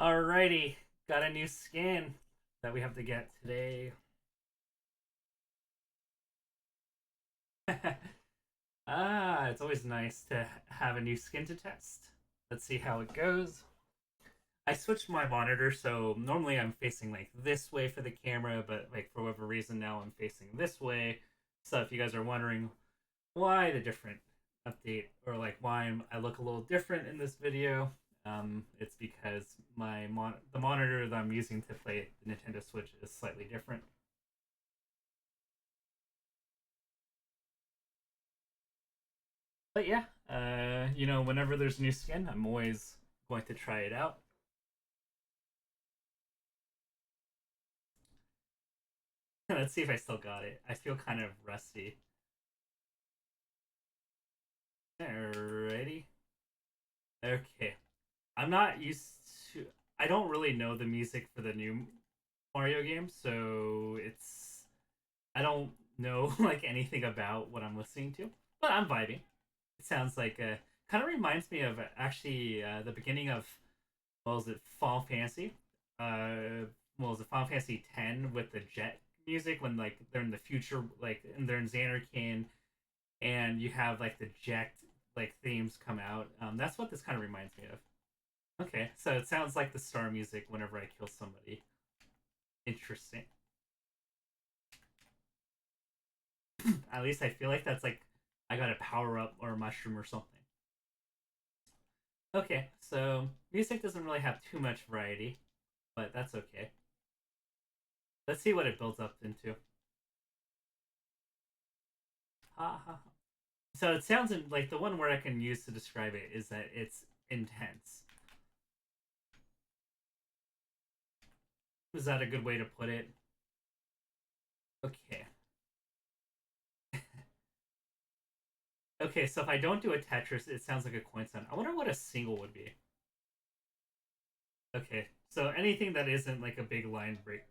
Alrighty, got a new skin that we have to get today. It's always nice to have a new skin to test. Let's see how it goes. I switched my monitor, so normally I'm facing like this way for the camera, but like for whatever reason now I'm facing this way. So if you guys are wondering why the different update or like why I look a little different in this video, it's because the monitor that I'm using to play the Nintendo Switch is slightly different. But yeah, whenever there's a new skin, I'm always going to try it out. Let's see if I still got it. I feel kind of rusty. Alrighty. Okay. I'm not used to. I don't really know the music for the new Mario game, so it's. I don't know like anything about what I'm listening to, but I'm vibing. It sounds like kind of reminds me of actually the beginning of what was it, Final Fantasy? What was it, Final Fantasy 10 with the jet music when like they're in the future, like and they're in Xanarkand, and you have like the jet like themes come out. That's what this kind of reminds me of. Okay, so it sounds like the star music whenever I kill somebody. Interesting. At least I feel like that's like I got a power up or a mushroom or something. Okay, so music doesn't really have too much variety, but that's okay. Let's see what it builds up into. Ha ha. So it sounds like the one word I can use to describe it is that it's intense. Is that a good way to put it? Okay. Okay, so if I don't do a Tetris, it sounds like a coin sound. I wonder what a single would be. Okay, so anything that isn't like a big line break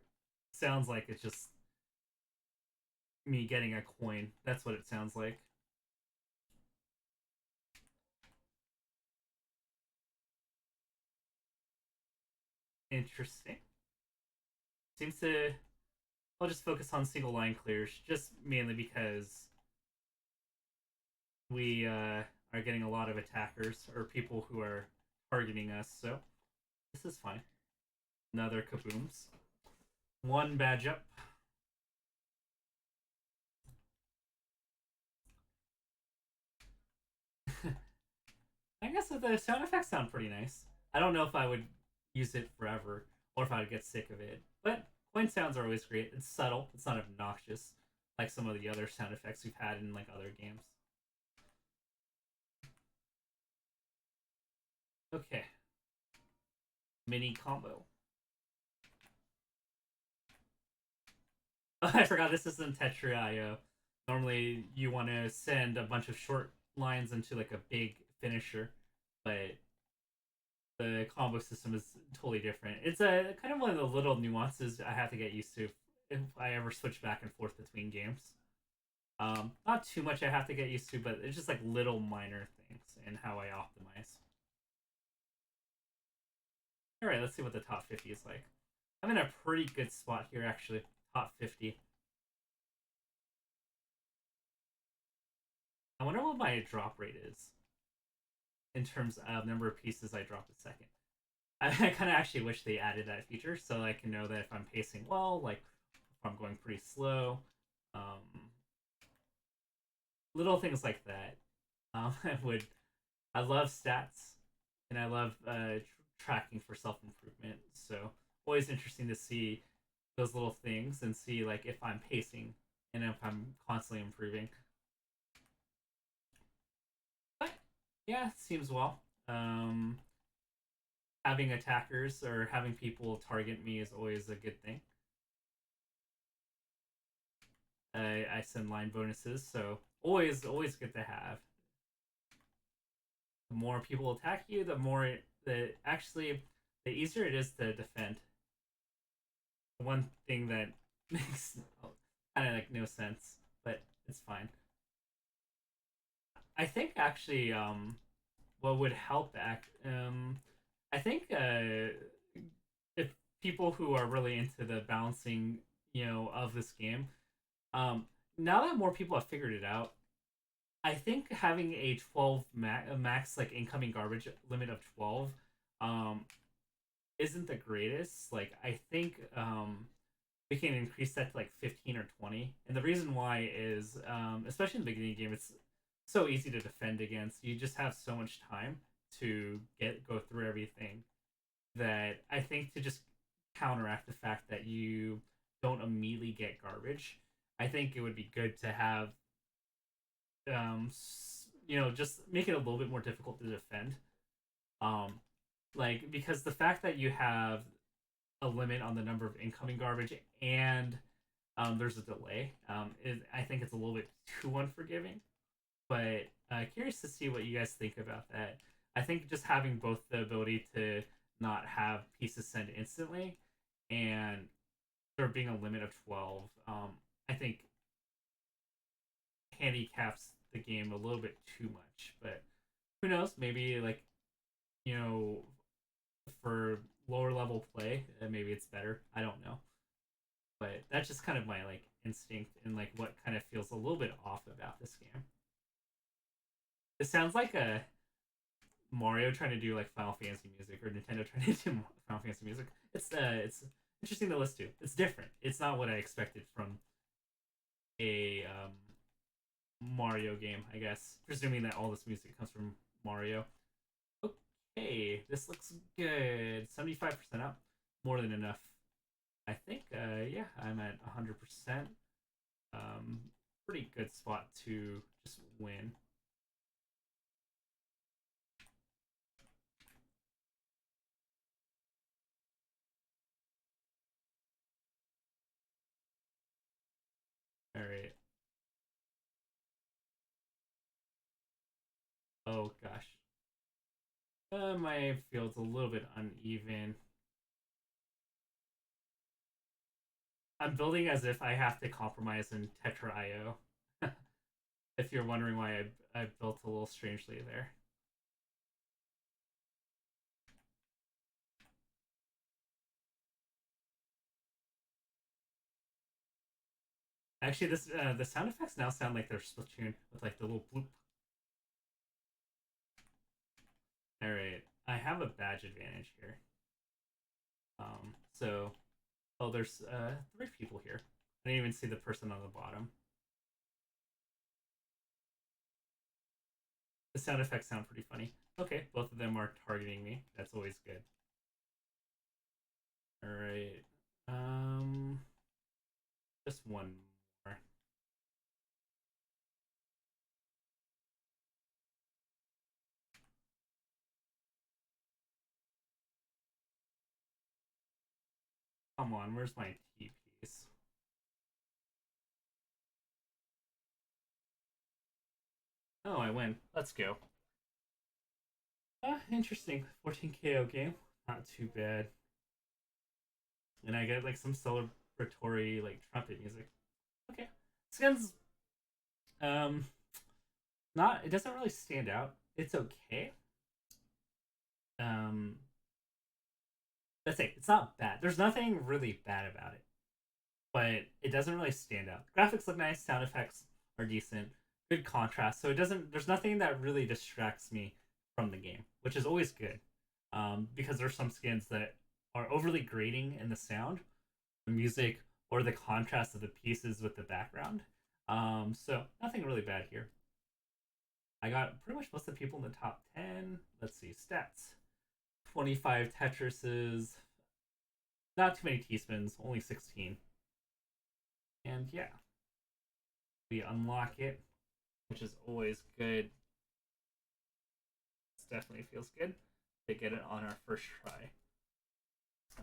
sounds like it's just me getting a coin. That's what it sounds like. Interesting. Seems to. I'll just focus on single line clears, just mainly because we are getting a lot of attackers or people who are targeting us, so this is fine. Another kabooms. One badge up. I guess the sound effects sound pretty nice. I don't know if I would use it forever or if I would get sick of it, but coin sounds are always great. It's subtle, it's not obnoxious like some of the other sound effects we've had in like other games. Okay, mini combo. I forgot this isn't Tetris. Normally, you want to send a bunch of short lines into like a big finisher, but the combo system is totally different. It's a kind of one of the little nuances I have to get used to if I ever switch back and forth between games. Not too much I have to get used to, but it's just like little minor things in how I optimize. All right, let's see what the top 50 is like. I'm in a pretty good spot here, actually. Top 50. I wonder what my drop rate is in terms of number of pieces I drop a second. I kind of actually wish they added that feature so I can know that if I'm pacing well, like if I'm going pretty slow, um, little things like that. I would. I love stats and I love tracking for self improvement. So always interesting to see those little things and see like if I'm pacing and if I'm constantly improving. But yeah, seems well. Having attackers or having people target me is always a good thing. I send line bonuses, so always good to have. The more people attack you, the more the easier it is to defend. One thing that makes kind of like no sense, but it's fine. I think actually, what would help act, I think people who are really into the balancing, of this game. Um, Now that more people have figured it out, I think having a 12 max like incoming garbage limit of 12 um isn't the greatest. Like I think we can increase that to like 15 or 20. And the reason why is especially in the beginning of the game, it's so easy to defend against. You just have so much time to go through everything that I think to just counteract the fact that you don't immediately get garbage, I think it would be good to have just make it a little bit more difficult to defend. Um, like because the fact that you have a limit on the number of incoming garbage and there's a delay, I think it's a little bit too unforgiving. But curious to see what you guys think about that. I think just having both the ability to not have pieces sent instantly and there being a limit of 12, I think handicaps the game a little bit too much. But who knows? Maybe like you know for lower level play, maybe it's better. I don't know, but that's just kind of my like instinct and like what kind of feels a little bit off about this game. It sounds like a Mario trying to do like Final Fantasy music or Nintendo trying to do Final Fantasy music. It's interesting to listen to. It's different. It's not what I expected from a Mario game, I guess. Presuming that all this music comes from Mario. Okay, this looks good. 75% up, more than enough. I think. Yeah, I'm at 100%. Um, Pretty good spot to just win. All right. Oh gosh. My field's a little bit uneven. I'm building as if I have to compromise in Tetra IO. If you're wondering why I built a little strangely there. Actually, this the sound effects now sound like they're Splatoon with like the little bloop. All right, I have a badge advantage here. So oh, there's three people here. I didn't even see the person on the bottom. The sound effects sound pretty funny. Okay, both of them are targeting me. That's always good. All right. Just one more. Come on, where's my T piece? Oh, I win. Let's go. Interesting. 14 KO game. Not too bad. And I get like some celebratory like trumpet music. Okay. Skins um not it doesn't really stand out. It's okay. Um let's say it's not bad. There's nothing really bad about it. But it doesn't really stand out. Graphics look nice, sound effects are decent, good contrast. So it doesn't. There's nothing that really distracts me from the game, which is always good. Because there's some skins that are overly grating in the sound, the music, or the contrast of the pieces with the background. So nothing really bad here. I got pretty much most of the people in the top 10. Let's see stats: 25 Tetrises, not too many teaspoons, only 16. And yeah, we unlock it, which is always good. This definitely feels good to get it on our first try.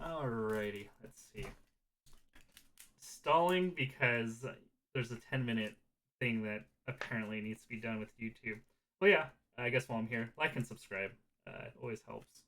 Alrighty, let's see. Stalling because there's a 10-minute thing that apparently needs to be done with YouTube. Well, yeah, I guess while I'm here, like and subscribe. It always helps.